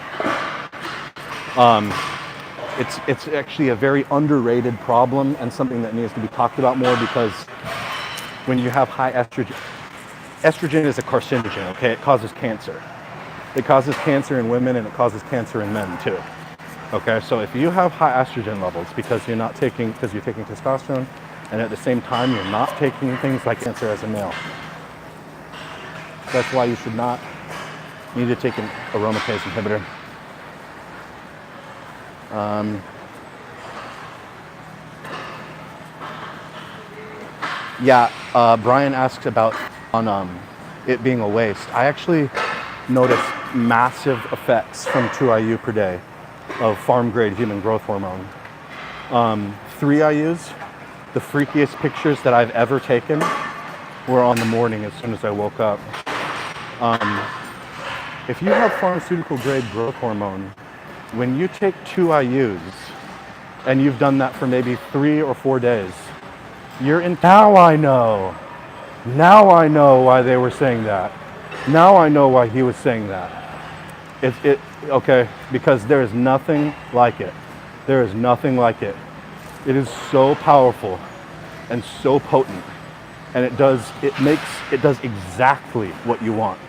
It's actually a very underrated problem and something that needs to be talked about more, because when you have high estrogen is a carcinogen, okay? It causes cancer. It causes cancer in women and it causes cancer in men too. Okay, so if you have high estrogen levels because you're taking testosterone, and at the same time you're not taking things like cancer as a male, that's why you should not need to take an aromatase inhibitor. Brian asks about it being a waste. I actually noticed massive effects from 2 IU per day of Pharm grade human growth hormone. 3 IUs, the freakiest pictures that I've ever taken were on the morning as soon as I woke up. If you have pharmaceutical grade growth hormone, when you take 2 IUs and you've done that for maybe 3 or 4 days, you're in. Now I know why they were saying that. Now I know why he was saying that. Okay, because there is nothing like it. There is nothing like it. It is so powerful and so potent, and it does exactly what you want.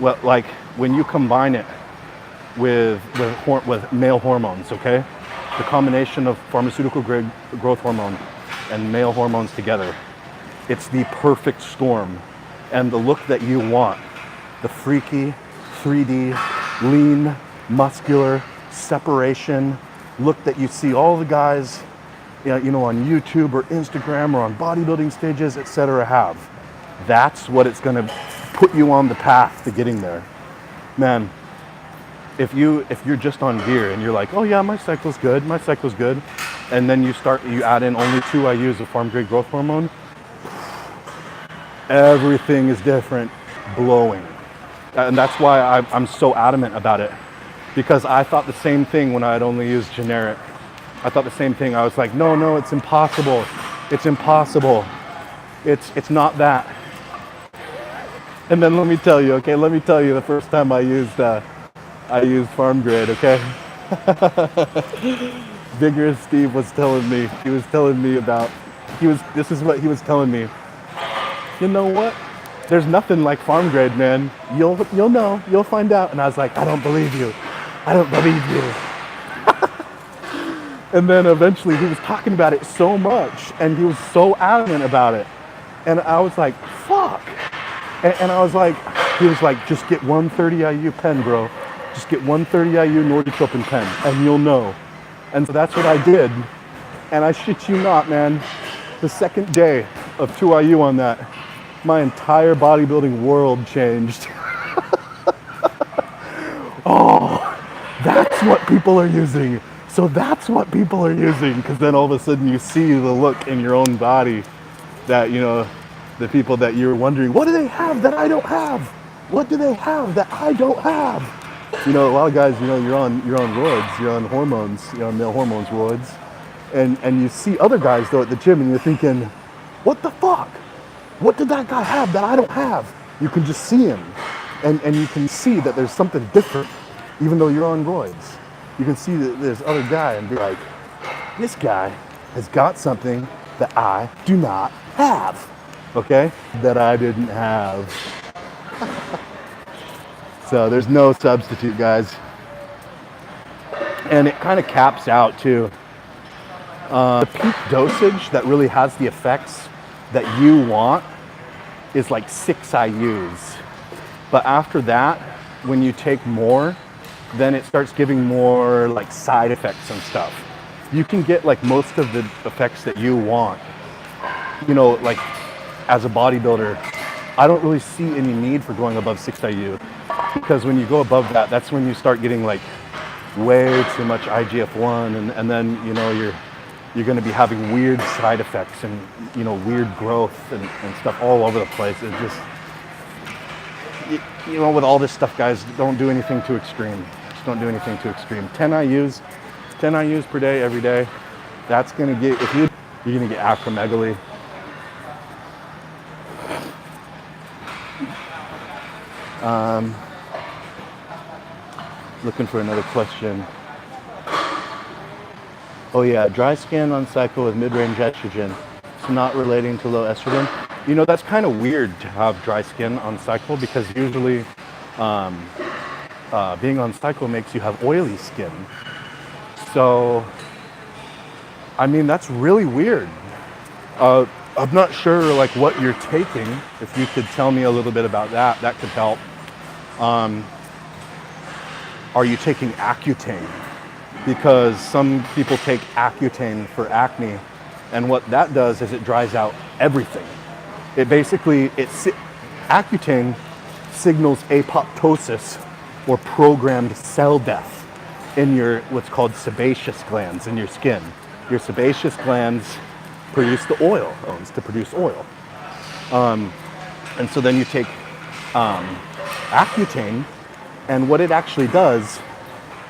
Well, like when you combine it with male hormones, okay? The combination of pharmaceutical grade growth hormone and male hormones together, it's the perfect storm. And the look that you want, the freaky, 3D, lean, muscular, separation look that you see all the guys, you know, on YouTube or Instagram or on bodybuilding stages, etc. have. That's what it's going to put you on the path to getting there. Man, if you're just on gear and you're like, oh yeah, my cycle's good, and then you add in only 2 IUs of Pharm grade growth hormone, Everything is different, blowing. And that's why I'm so adamant about it, because I thought the same thing when I had only used generic. I thought the same thing. I was like, no, it's impossible. It's impossible. It's not that. And then let me tell you the first time I used Pharm grade, okay? Vigorous Steve was telling me, this is what he was telling me. You know what? There's nothing like Pharm grade, man. You'll know, you'll find out. And I was like, I don't believe you. I don't believe you. And then eventually he was talking about it so much and he was so adamant about it. And I was like, fuck. And I was like, he was like, just get 130 IU pen, bro. Just get 130 IU Norditropin pen and you'll know. And so that's what I did. And I shit you not, man. The second day of 2 IU on that, my entire bodybuilding world changed. Oh, that's what people are using. So that's what people are using, because then all of a sudden you see the look in your own body that, you know, the people that you're wondering, what do they have that I don't have? What do they have that I don't have? You know, a lot of guys, you know, you're on roids, you're on hormones, you're on male hormones roids, and you see other guys though at the gym and you're thinking, what the fuck? What did that guy have that I don't have? You can just see him, and you can see that there's something different, even though you're on roids. You can see that this other guy and be like, this guy has got something that I do not have, okay? That I didn't have. So there's no substitute, guys. And it kind of caps out too. The peak dosage that really has the effects that you want is like 6 IUs. But after that, when you take more, then it starts giving more like side effects and stuff. You can get like most of the effects that you want. You know, like as a bodybuilder, I don't really see any need for going above 6 IU, because when you go above that, that's when you start getting like way too much IGF-1, and then, you know, you're going to be having weird side effects and, you know, weird growth and stuff all over the place. It just, you know, with all this stuff, guys, don't do anything too extreme. Just don't do anything too extreme. 10 IUs per day, every day. That's going to get, you're going to get acromegaly. Looking for another question. Oh yeah, dry skin on cycle with mid-range estrogen. It's not relating to low estrogen. You know, that's kind of weird to have dry skin on cycle, because usually being on cycle makes you have oily skin. So, I mean, that's really weird. I'm not sure like what you're taking. If you could tell me a little bit about that, that could help. Are you taking Accutane? Because some people take Accutane for acne, and what that does is it dries out everything. It basically, Accutane signals apoptosis, or programmed cell death, in your what's called sebaceous glands in your skin. Your sebaceous glands produce the oil, to produce oil. And so then you take Accutane, and what it actually does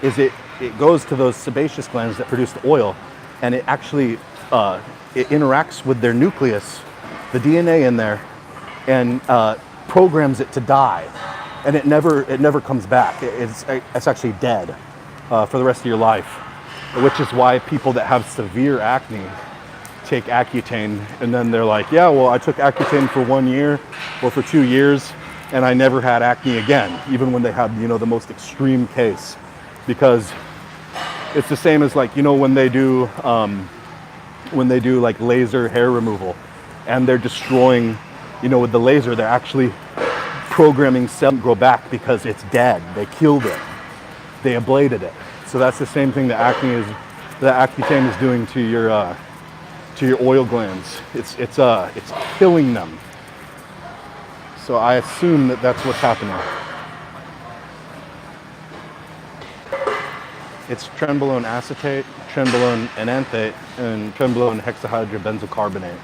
is it goes to those sebaceous glands that produce the oil, and it actually it interacts with their nucleus, the DNA in there, and programs it to die, and it never comes back. It's actually dead for the rest of your life, which is why people that have severe acne take Accutane, and then they're like, yeah, well, I took Accutane for 1 year or for 2 years, and I never had acne again, even when they had, you know, the most extreme case. Because it's the same as, like, you know, when they do like laser hair removal, and they're destroying, you know, with the laser, they're actually programming cells to grow back because it's dead. They killed it. They ablated it. So that's the same thing that Accutane is doing to your oil glands. It's killing them. So I assume that that's what's happening. It's Trenbolone acetate, Trenbolone enanthate, and Trenbolone hexahydrobenzocarbonate.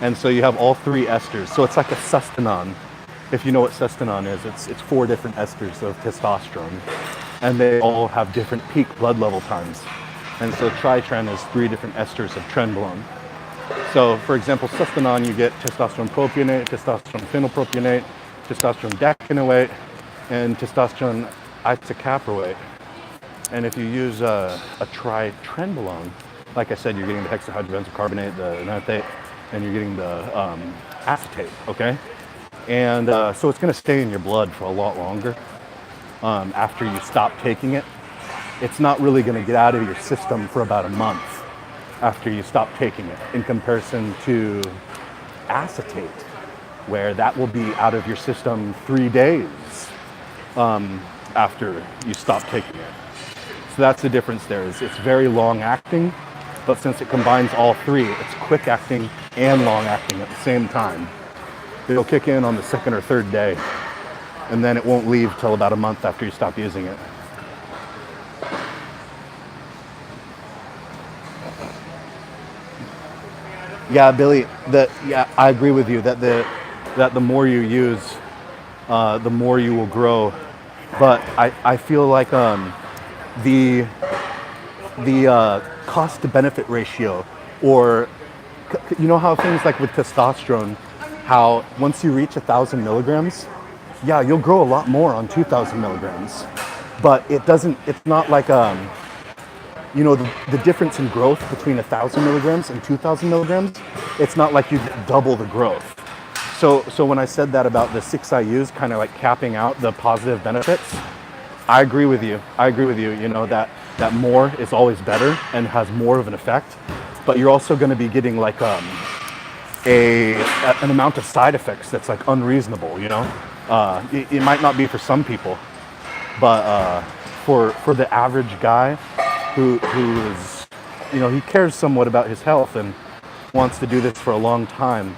And so you have all 3 esters. So it's like a sustanon. If you know what sustanon is, it's 4 different esters of testosterone. And they all have different peak blood level times. And so tritren is 3 different esters of trenbolone. So for example, sustanon, you get testosterone propionate, testosterone phenylpropionate, testosterone decanoate, and testosterone isocaproate. And if you use a tritrenbolone, like I said, you're getting the hexahydrobenzyl carbonate, the naphthate, and you're getting the acetate, okay? And so it's gonna stay in your blood for a lot longer after you stop taking it. It's not really gonna get out of your system for about a month after you stop taking it, in comparison to acetate, where that will be out of your system 3 days after you stop taking it. So that's the difference there. Is it's very long acting, but since it combines all 3, it's quick acting and long acting at the same time. It'll kick in on the 2nd or 3rd day, and then it won't leave till about a month after you stop using it. Yeah, Billy, I agree with you that the more you use, the more you will grow. But I feel like the cost to benefit ratio, or you know how things like with testosterone, how once you reach 1,000 milligrams, yeah, you'll grow a lot more on 2,000 milligrams. But it's not like you know, the difference in growth between 1,000 milligrams and 2,000 milligrams, it's not like you get double the growth. So when I said that about the 6 IUs kind of like capping out the positive benefits, I agree with you. You know, that more is always better and has more of an effect, but you're also going to be getting like an amount of side effects that's like unreasonable, you know? It might not be for some people, but for the average guy, who is, you know, he cares somewhat about his health and wants to do this for a long time,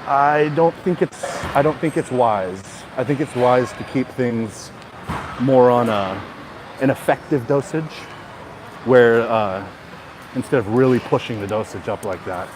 I don't think it's wise. I think it's wise to keep things more on an effective dosage, where instead of really pushing the dosage up like that.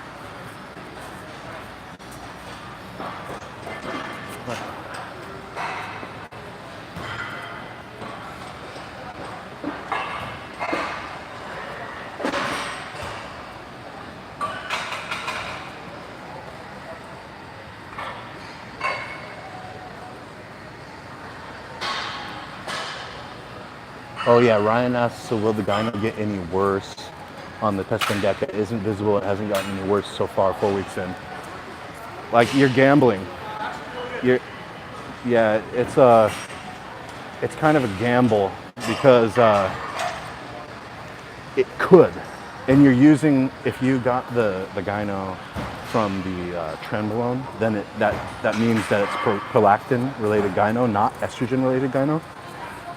Oh yeah, Ryan asks, so will the gyno get any worse on the test and Deca? It isn't visible, it hasn't gotten any worse so far, 4 weeks in. Like, you're gambling. Yeah, it's kind of a gamble, because it could. And you're using, if you got the gyno from the Trenbolone, then that means that it's prolactin related gyno, not estrogen related gyno.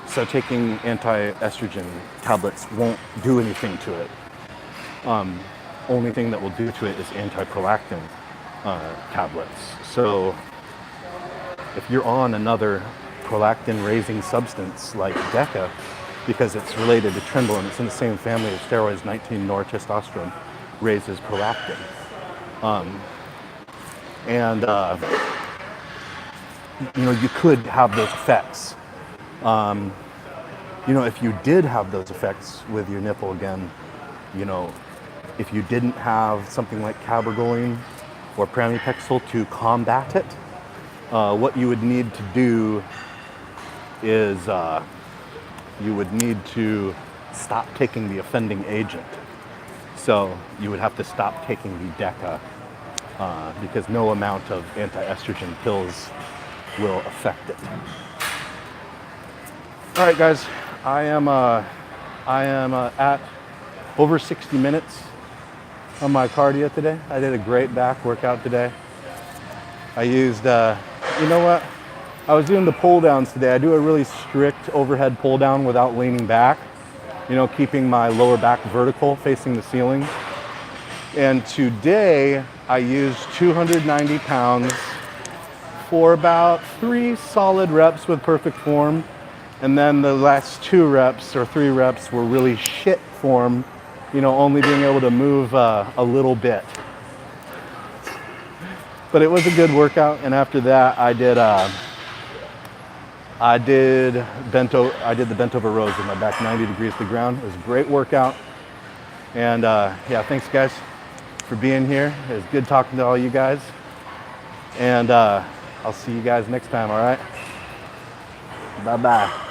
So taking anti-estrogen tablets won't do anything to it. Only thing that will do to it is anti-prolactin tablets. So if you're on another prolactin raising substance like Deca, because it's related to Trenbolone, it's in the same family as steroids, 19-nortestosterone raises prolactin. You know, you could have those effects. You know, if you did have those effects with your nipple again, you know, if you didn't have something like Cabergoline or pramipexole to combat it, what you would need to do is you would need to stop taking the offending agent. So you would have to stop taking the Deca because no amount of anti-estrogen pills will affect it. All right, guys, I am at over 60 minutes on my cardio today. I did a great back workout today. I used, you know what? I was doing the pull downs today. I do a really strict overhead pull down without leaning back, you know, keeping my lower back vertical facing the ceiling. And today I used 290 pounds for about 3 solid reps with perfect form. And then the last 2 reps or 3 reps were really shit form, you know, only being able to move a little bit. But it was a good workout. And after that, I did the bent over rows with my back 90 degrees to the ground. It was a great workout. And yeah, thanks guys for being here. It was good talking to all you guys. And I'll see you guys next time, all right? Bye-bye.